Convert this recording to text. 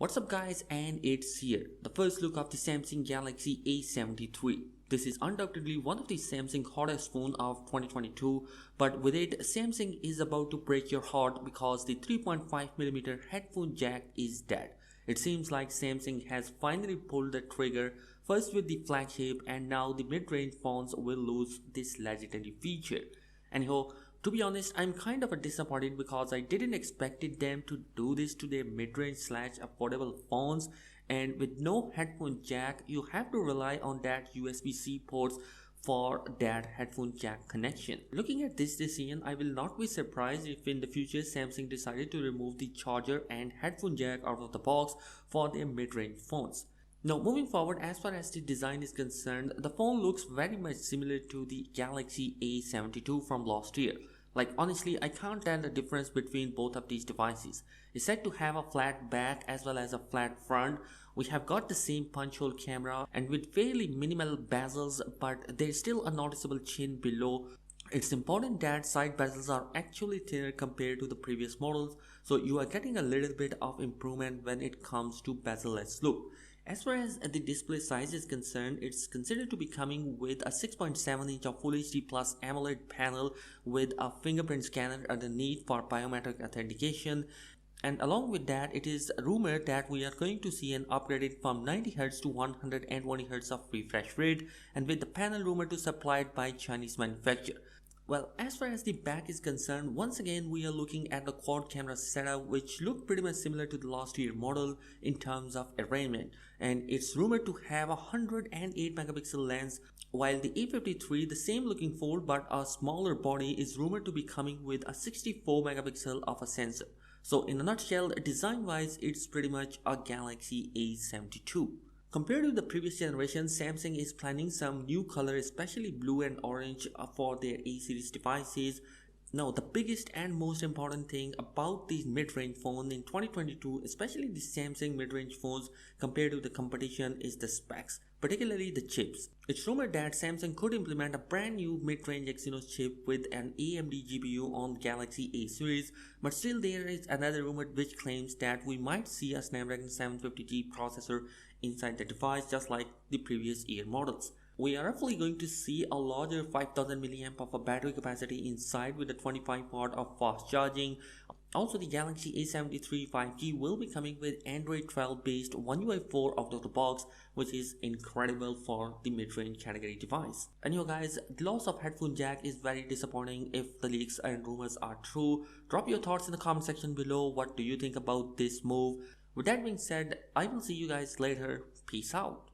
What's up guys, and it's here, the first look of the Samsung Galaxy A73. This is undoubtedly one of the Samsung hottest phone of 2022, but with it Samsung is about to break your heart because the 3.5mm headphone jack is dead. It seems like Samsung has finally pulled the trigger, first with the flagship and now the mid-range phones will lose this legendary feature. Anyhow, to be honest, I'm kind of disappointed because I didn't expect them to do this to their mid-range slash affordable phones, and with no headphone jack, you have to rely on that USB-C ports for that headphone jack connection. Looking at this decision, I will not be surprised if in the future Samsung decided to remove the charger and headphone jack out of the box for their mid-range phones. Now moving forward, as far as the design is concerned, the phone looks very much similar to the Galaxy A72 from last year. Like honestly, I can't tell the difference between both of these devices. It's said to have a flat back as well as a flat front. We have got the same punch hole camera and with fairly minimal bezels, but there's still a noticeable chin below. It's important that side bezels are actually thinner compared to the previous models, so you are getting a little bit of improvement when it comes to bezel-less look. As far as the display size is concerned, it's considered to be coming with a 6.7-inch of Full HD Plus AMOLED panel with a fingerprint scanner underneath for biometric authentication. And along with that, it is rumored that we are going to see an upgraded from 90Hz to 120Hz of refresh rate, and with the panel rumored to supplied by Chinese manufacturer. Well, as far as the back is concerned, once again we are looking at the quad camera setup, which looked pretty much similar to the last year model in terms of arrangement, and it's rumored to have a 108 megapixel lens, while the A53, the same looking phone but a smaller body, is rumored to be coming with a 64 megapixel of a sensor. So in a nutshell, design wise it's pretty much a Galaxy A72. Compared to the previous generation, Samsung is planning some new color, especially blue and orange for their A series devices. Now, the biggest and most important thing about these mid-range phones in 2022, especially the Samsung mid-range phones compared to the competition, is the specs, particularly the chips. It's rumored that Samsung could implement a brand new mid-range Exynos chip with an AMD GPU on Galaxy A series, but still there is another rumor which claims that we might see a Snapdragon 750G processor inside the device, just like the previous year models. We are roughly going to see a larger 5000 mAh of a battery capacity inside with a 25 watt of fast charging. Also, the Galaxy A73 5G will be coming with Android 12 based One UI 4 out of the box, which is incredible for the mid-range category device. And you guys, the loss of headphone jack is very disappointing if the leaks and rumors are true. Drop your thoughts in the comment section below. What do you think about this move? With that being said, I will see you guys later. Peace out.